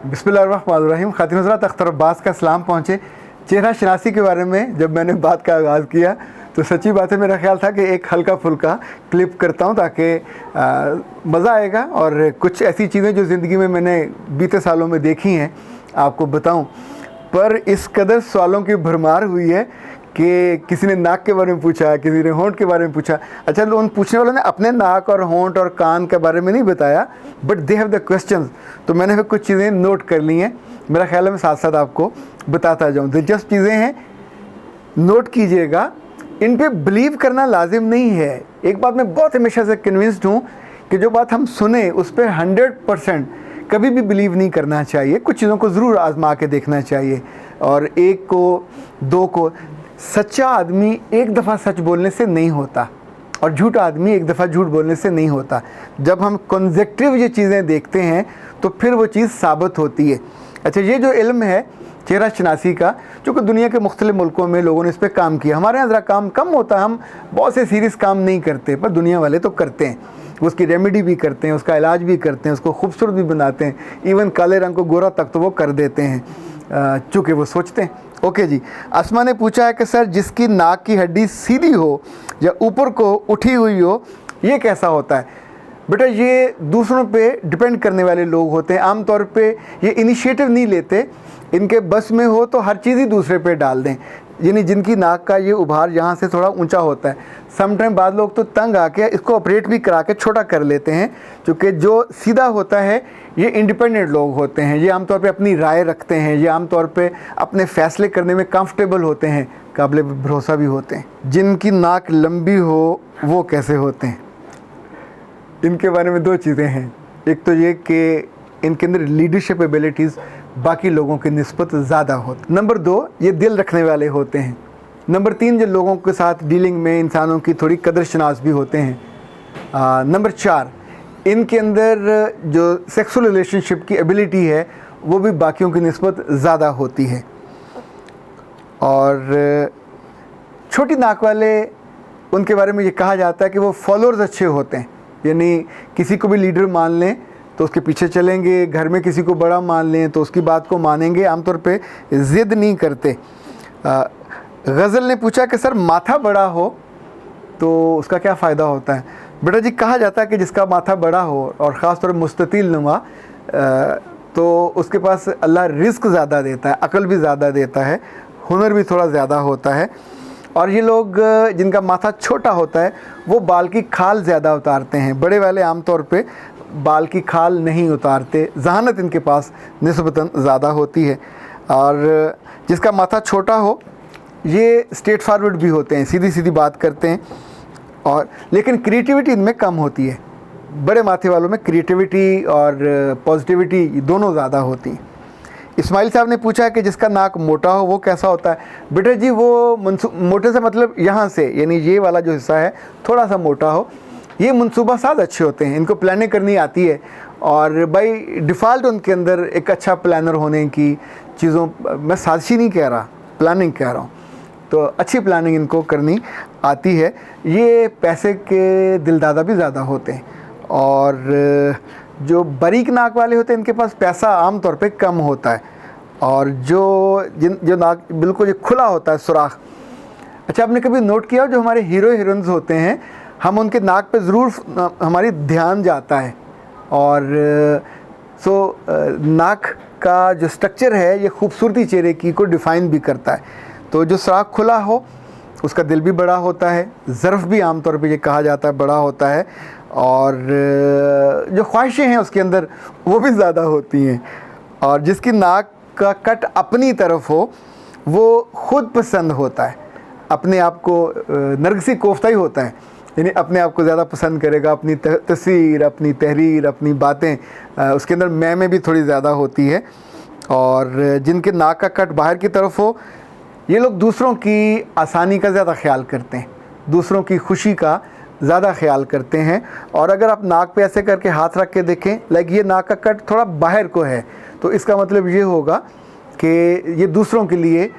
बिस्मिल्लाहिर्रहमानिर्रहीम। ख़ातिन हज़रात, अख्तर अब्बास का सलाम पहुँचे। चेहरा शनासी के बारे में जब मैंने बात का आगाज़ किया तो सच्ची बात है, मेरा ख्याल था कि एक हल्का फुल्का क्लिप करता हूँ ताकि मज़ा आएगा और कुछ ऐसी चीज़ें जो ज़िंदगी में मैंने बीते सालों में देखी हैं आपको बताऊँ। पर इस कदर सवालों की भरमार हुई है कि किसी ने नाक के बारे में पूछा, किसी ने होंठ के बारे में पूछा। अच्छा, उन पूछने वालों ने अपने नाक और होंठ और कान के बारे में नहीं बताया, but they have the questions. तो मैंने फिर कुछ चीज़ें नोट कर ली हैं, मेरा ख्याल है मैं साथ साथ आपको बताता जाऊँ। दिलचस्प चीज़ें हैं, नोट कीजिएगा। इन पे बिलीव करना लाजिम नहीं है। एक बात मैं बहुत हमेशा से कन्विंस्ड हूँ कि जो बात हम सुने उस पर 100% कभी भी बिलीव नहीं करना चाहिए। कुछ चीज़ों को ज़रूर आजमा के देखना चाहिए, और एक को दो को। सच्चा आदमी एक दफ़ा सच बोलने से नहीं होता, और झूठा आदमी एक दफ़ा झूठ बोलने से नहीं होता। जब हम कॉन्जेक्टिव ये चीज़ें देखते हैं तो फिर वो चीज़ साबित होती है। अच्छा, ये जो इल्म है चेहरा शनासी का, जो कि दुनिया के मुख्तलिफ मुल्कों में लोगों ने इस पर काम किया, हमारे यहाँ ज़रा काम कम होता है। हम बहुत से सीरियस काम नहीं करते, पर दुनिया वाले तो करते हैं। उसकी रेमेडी भी करते हैं, उसका इलाज भी करते हैं, उसको खूबसूरत भी बनाते हैं। इवन काले रंग को गोरा तक तो वो कर देते हैं, चूँकि वो सोचते हैं। ओके जी, आसमा ने पूछा है कि सर, जिसकी नाक की हड्डी सीधी हो या ऊपर को उठी हुई हो, ये कैसा होता है? बेटा, ये दूसरों पे डिपेंड करने वाले लोग होते हैं। आम तौर पे ये इनिशिएटिव नहीं लेते। इनके बस में हो तो हर चीज़ ही दूसरे पे डाल दें। यानी जिनकी नाक का ये उभार यहाँ से थोड़ा ऊंचा होता है, समटाइम बाद लोग तो तंग आके इसको ऑपरेट भी करा के छोटा कर लेते हैं, क्योंकि जो सीधा होता है ये इंडिपेंडेंट लोग होते हैं। ये आमतौर पे अपनी राय रखते हैं, ये आमतौर पे अपने फ़ैसले करने में कंफर्टेबल होते हैं, काबिल भरोसा भी होते हैं। जिनकी नाक लंबी हो वो कैसे होते हैं? इनके बारे में दो चीज़ें हैं। एक तो ये कि इनके अंदर लीडरशिप एबिलिटीज़ बाकी लोगों की निस्बत ज़्यादा होती। नंबर दो, ये दिल रखने वाले होते हैं। नंबर तीन, जो लोगों के साथ डीलिंग में इंसानों की थोड़ी कदर शनास भी होते हैं। नंबर चार, इनके अंदर जो सेक्सुअल रिलेशनशिप की एबिलिटी है वो भी बाकियों की निस्बत ज़्यादा होती है। और छोटी नाक वाले, उनके बारे में ये कहा जाता है कि वो फॉलोअर्स अच्छे होते हैं। यानी किसी को भी लीडर मान लें तो उसके पीछे चलेंगे, घर में किसी को बड़ा मान लें तो उसकी बात को मानेंगे, आमतौर पे ज़िद नहीं करते। गज़ल ने पूछा कि सर, माथा बड़ा हो तो उसका क्या फ़ायदा होता है? बेटा जी, कहा जाता है कि जिसका माथा बड़ा हो और ख़ास तौर पर मुस्ततिल नुमा, तो उसके पास अल्लाह रिस्क ज़्यादा देता है, अक़ल भी ज़्यादा देता है, हुनर भी थोड़ा ज़्यादा होता है। और ये लोग जिनका माथा छोटा होता है वो बाल की खाल ज़्यादा उतारते हैं। बड़े वाले आम तौर पे बाल की खाल नहीं उतारते। ज़हानत इनके पास निस्बतन ज़्यादा होती है। और जिसका माथा छोटा हो ये स्ट्रेट फॉरवर्ड भी होते हैं, सीधी सीधी बात करते हैं, और लेकिन क्रिएटिविटी इनमें कम होती है। बड़े माथे वालों में क्रिएटिविटी और पॉजिटिविटी दोनों ज़्यादा होती हैं। इस्माइल साहब ने पूछा कि जिसका नाक मोटा हो वो कैसा होता है? बेटा जी, वो मोटे से मतलब यहाँ से, यानी ये वाला जो हिस्सा है थोड़ा सा मोटा हो, ये मनसूबा साज अच्छे होते हैं, इनको प्लानिंग करनी आती है, और बाई डिफ़ॉल्ट उनके अंदर एक अच्छा प्लानर होने की चीज़ों, मैं साजिशी नहीं कह रहा, प्लानिंग कह रहा हूँ, तो अच्छी प्लानिंग इनको करनी आती है। ये पैसे के दिलदादा भी ज़्यादा होते हैं, और जो बारीक नाक वाले होते हैं इनके पास पैसा आम तौर पे कम होता है, और जो नाक बिल्कुल खुला होता है, सुराख। अच्छा, आपने कभी नोट किया जो हमारे हीरो हीरोइंस होते हैं, हम उनके नाक पे ज़रूर हमारी ध्यान जाता है, और नाक का जो स्ट्रक्चर है ये खूबसूरती चेहरे की को डिफ़ाइन भी करता है। तो जो सुराख खुला हो उसका दिल भी बड़ा होता है, ज़र्फ़ भी आम तौर पे ये कहा जाता है बड़ा होता है, और जो ख्वाहिशें हैं उसके अंदर वो भी ज़्यादा होती हैं। और जिसकी नाक का कट अपनी तरफ हो वो ख़ुद पसंद होता है, अपने आप को नरगिसी कोफ्ता ही होता है, यानी अपने आप को ज़्यादा पसंद करेगा, अपनी तस्वीर, अपनी तहरीर, अपनी बातें, उसके अंदर मैं में भी थोड़ी ज़्यादा होती है। और जिनके नाक का कट बाहर की तरफ हो, ये लोग दूसरों की आसानी का ज़्यादा ख्याल करते हैं, दूसरों की खुशी का ज़्यादा ख्याल करते हैं। और अगर आप नाक पे ऐसे करके हाथ रख के देखें, लाइक ये नाक का कट थोड़ा बाहर को है, तो इसका मतलब ये होगा कि ये दूसरों के लिए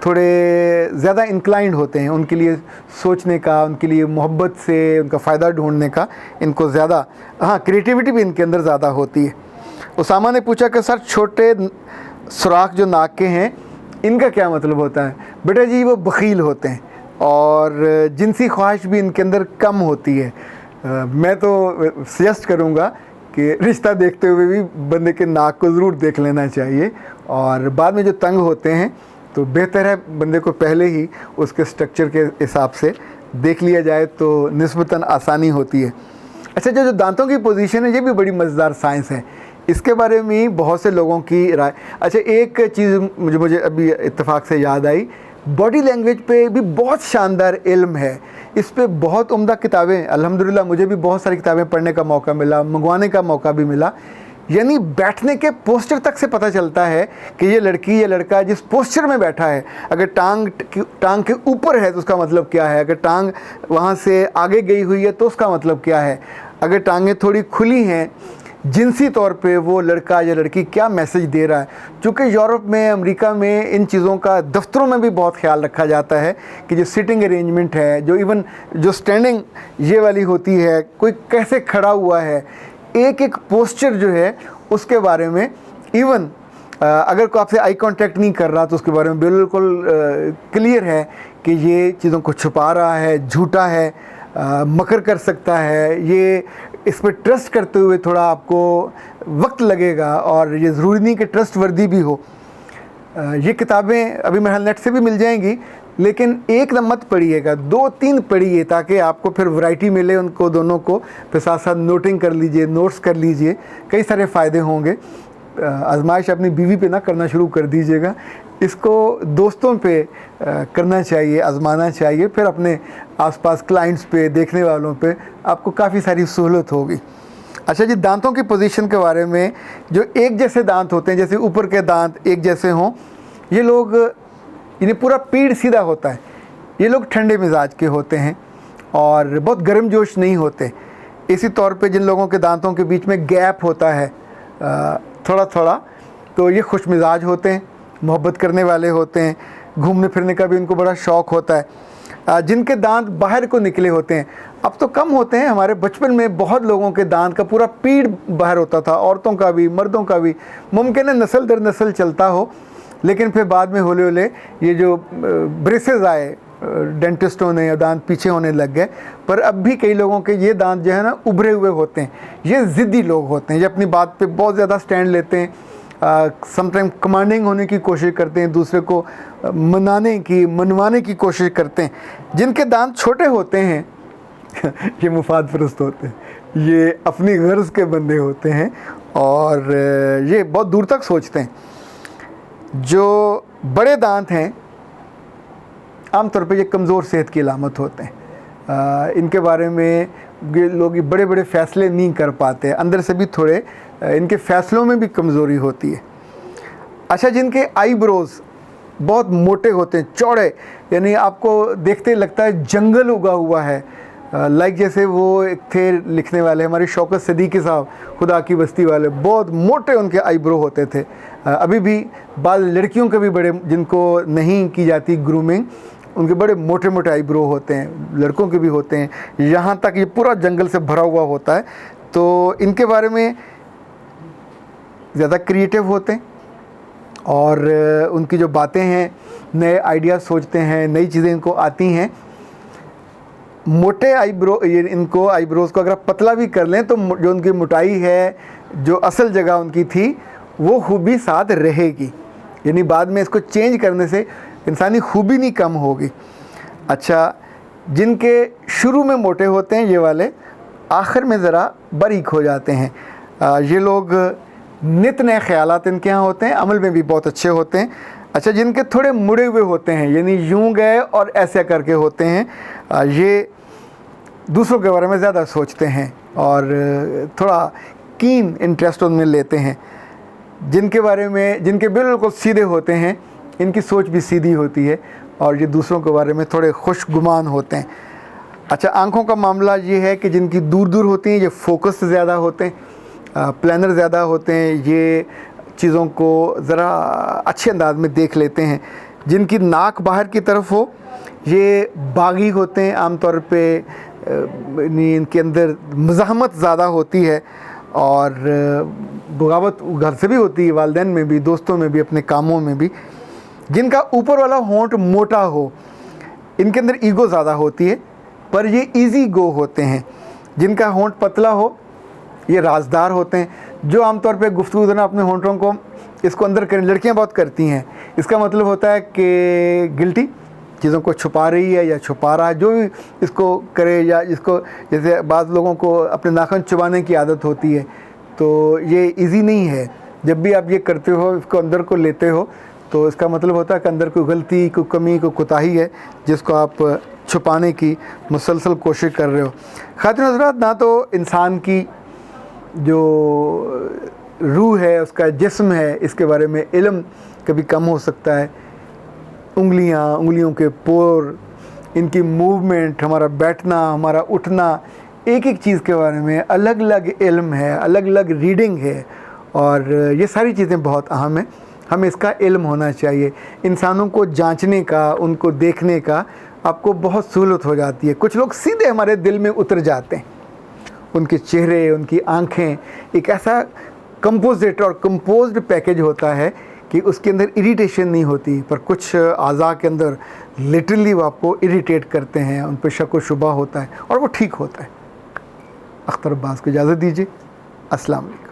थोड़े ज़्यादा इंक्लाइंड होते हैं, उनके लिए सोचने का, उनके लिए मोहब्बत से उनका फ़ायदा ढूंढने का इनको ज़्यादा, हाँ, क्रिएटिविटी भी इनके अंदर ज़्यादा होती है। उसामा ने पूछा कि सर छोटे सुराख जो नाक के हैं इनका क्या मतलब होता है? बेटा जी वो बखील होते हैं और जिनसी ख्वाहिश भी इनके अंदर कम होती है। मैं तो सजेस्ट करूँगा कि रिश्ता देखते हुए भी बंदे के नाक को ज़रूर देख लेना चाहिए, और बाद में जो तंग होते हैं तो बेहतर है बंदे को पहले ही उसके स्ट्रक्चर के हिसाब से देख लिया जाए तो निस्बतन आसानी होती है। अच्छा, जो दांतों की पोजीशन है ये भी बड़ी मज़ेदार साइंस है, इसके बारे में बहुत से लोगों की राय। अच्छा, एक चीज़ मुझे अभी इत्तेफाक से याद आई, बॉडी लैंग्वेज पे भी बहुत शानदार इल्म है, इस पे बहुत उम्दा किताबें, अल्हम्दुलिल्लाह मुझे भी बहुत सारी किताबें पढ़ने का मौका मिला, मंगवाने का मौका भी मिला। यानी बैठने के पोस्चर तक से पता चलता है कि ये लड़की या लड़का जिस पोस्चर में बैठा है, अगर टांग के ऊपर है तो उसका मतलब क्या है, अगर टांग वहाँ से आगे गई हुई है तो उसका मतलब क्या है, अगर टांगें थोड़ी खुली हैं, जिनसी तौर पे वो लड़का या लड़की क्या मैसेज दे रहा है। चूँकि यूरोप में, अमेरिका में इन चीज़ों का दफ्तरों में भी बहुत ख्याल रखा जाता है कि जो सिटिंग अरेंजमेंट है, जो इवन जो स्टैंडिंग ये वाली होती है, कोई कैसे खड़ा हुआ है, एक एक पोस्चर जो है उसके बारे में, इवन अगर कोई आपसे आई कांटेक्ट नहीं कर रहा तो उसके बारे में बिल्कुल क्लियर है कि ये चीज़ों को छुपा रहा है, झूठा है, मकर कर सकता है, ये इस पर ट्रस्ट करते हुए थोड़ा आपको वक्त लगेगा, और ये ज़रूरी नहीं कि ट्रस्ट वर्दी भी हो। ये किताबें अभी मेरे नेट से भी मिल जाएंगी, लेकिन एक दम मत पढ़िएगा, 2-3 पढ़िए ताकि आपको फिर वैरायटी मिले उनको दोनों को, फिर साथ साथ नोटिंग कर लीजिए, नोट्स कर लीजिए, कई सारे फ़ायदे होंगे। आजमाइश अपनी बीवी पे ना करना शुरू कर दीजिएगा, इसको दोस्तों पे करना चाहिए, आजमाना चाहिए, फिर अपने आसपास क्लाइंट्स पे, देखने वालों पे आपको काफ़ी सारी सहूलत होगी। अच्छा जी, दांतों की पोजीशन के बारे में, जो एक जैसे दांत होते हैं, जैसे ऊपर के दांत एक जैसे हों, ये लोग, इन्हें पूरा पीठ सीधा होता है, ये लोग ठंडे मिजाज के होते हैं और बहुत गर्मजोश नहीं होते। इसी तौर पे जिन लोगों के दांतों के बीच में गैप होता है थोड़ा थोड़ा, तो ये खुश मिजाज होते हैं, मोहब्बत करने वाले होते हैं, घूमने फिरने का भी उनको बड़ा शौक़ होता है। जिनके दांत बाहर को निकले होते हैं, अब तो कम होते हैं, हमारे बचपन में बहुत लोगों के दांत का पूरा पीठ बाहर होता था, औरतों का भी, मर्दों का भी, मुमकिन है नस्ल दर नस्ल चलता हो, लेकिन फिर बाद में हौले हौले ये जो ब्रेसेस आए डेंटिस्टों ने, या दांत पीछे होने लग गए। पर अब भी कई लोगों के ये दांत जो है ना उभरे हुए होते हैं, ये ज़िद्दी लोग होते हैं, ये अपनी बात पे बहुत ज़्यादा स्टैंड लेते हैं, समटाइम कमांडिंग होने की कोशिश करते हैं, दूसरे को मनवाने की कोशिश करते हैं। जिनके दांत छोटे होते हैं ये मुफाद परस्त होते हैं, ये अपनी गर्ज के बंदे होते हैं, और ये बहुत दूर तक सोचते हैं। जो बड़े दांत हैं आमतौर पे ये कमज़ोर सेहत की अलामत होते हैं, इनके बारे में लोग बड़े बड़े फ़ैसले नहीं कर पाते, अंदर से भी थोड़े इनके फ़ैसलों में भी कमज़ोरी होती है। अच्छा, जिनके आईब्रोज़ बहुत मोटे होते हैं, चौड़े, यानी आपको देखते लगता है जंगल उगा हुआ है, लाइक जैसे वो एक थे लिखने वाले हमारे शौकत सिद्दीकी साहब, खुदा की बस्ती वाले, बहुत मोटे उनके आईब्रो होते थे। अभी भी बाल लड़कियों के भी बड़े, जिनको नहीं की जाती ग्रूमिंग, उनके बड़े मोटे मोटे आईब्रो होते हैं, लड़कों के भी होते हैं, यहाँ तक ये पूरा जंगल से भरा हुआ होता है। तो इनके बारे में ज़्यादा क्रिएटिव होते हैं, और उनकी जो बातें हैं, नए आइडियाज़ सोचते हैं, नई चीज़ें इनको आती हैं। मोटे आईब्रो, ये इनको आईब्रोज़ को अगर आप पतला भी कर लें तो जो उनकी मोटाई है, जो असल जगह उनकी थी, वो खूबी साथ रहेगी, यानी बाद में इसको चेंज करने से इंसानी खूबी नहीं कम होगी। अच्छा, जिनके शुरू में मोटे होते हैं ये वाले, आखिर में ज़रा बारीक हो जाते हैं, ये लोग नित नए ख़यालात इनके यहाँ होते हैं, अमल में भी बहुत अच्छे होते हैं। अच्छा, जिनके थोड़े मुड़े हुए होते हैं, यानी यूं गए और ऐसे करके होते हैं, ये दूसरों के बारे में ज़्यादा सोचते हैं और थोड़ा कीन इंटरेस्ट उनमें लेते हैं। जिनके बारे में, जिनके बिल्कुल सीधे होते हैं, इनकी सोच भी सीधी होती है और ये दूसरों के बारे में थोड़े खुशगुमान होते हैं। अच्छा, आँखों का मामला ये है कि जिनकी दूर दूर होती हैं, ये फोकस ज़्यादा होते हैं, प्लानर ज़्यादा होते हैं, ये चीज़ों को ज़रा अच्छे अंदाज में देख लेते हैं। जिनकी नाक बाहर की तरफ हो, ये बागी होते हैं, आमतौर पे इनके अंदर मज़ाहमत ज़्यादा होती है और बगावत घर से भी होती है, वालिदैन में भी, दोस्तों में भी, अपने कामों में भी। जिनका ऊपर वाला होंठ मोटा हो, इनके अंदर ईगो ज़्यादा होती है, पर ये इजी गो होते हैं। जिनका होंठ पतला हो, ये राजदार होते हैं। जो आमतौर पे गुफ्तगू देना अपने होंठों को इसको अंदर करें, लड़कियां बहुत करती हैं। इसका मतलब होता है कि गिल्टी, चीज़ों को छुपा रही है या छुपा रहा है। जो भी इसको करे, या इसको, जैसे बाज़ लोगों को अपने नाखून चुबाने की आदत होती है, तो ये इजी नहीं है। जब भी आप ये करते हो, इसको अंदर को लेते हो, तो इसका मतलब होता है कि अंदर कोई गलती, कोई कमी, कोई कोताही है जिसको आप छुपाने की मुसलसल कोशिश कर रहे हो। ख़ातिन हज़रात, ना तो इंसान की जो रूह है, उसका जिस्म है, इसके बारे में इल्म कभी कम हो सकता है। उंगलियों के पोर, इनकी मूवमेंट, हमारा बैठना, हमारा उठना, एक एक चीज़ के बारे में अलग अलग इल्म है, अलग अलग रीडिंग है, और ये सारी चीज़ें बहुत अहम हैं। हमें इसका इल्म होना चाहिए। इंसानों को जांचने का, उनको देखने का आपको बहुत सहूलत हो जाती है। कुछ लोग सीधे हमारे दिल में उतर जाते हैं। उनके चेहरे, उनकी आंखें एक ऐसा कंपोजिट और कंपोज्ड पैकेज होता है कि उसके अंदर इरिटेशन नहीं होती, पर कुछ आज़ा के अंदर लिटरली वो आपको इरिटेट करते हैं, उन पर शक व शुबा होता है, और वो ठीक होता है। अख्तर अब्बास को इजाज़त दीजिए। अस्सलाम वालेकुम।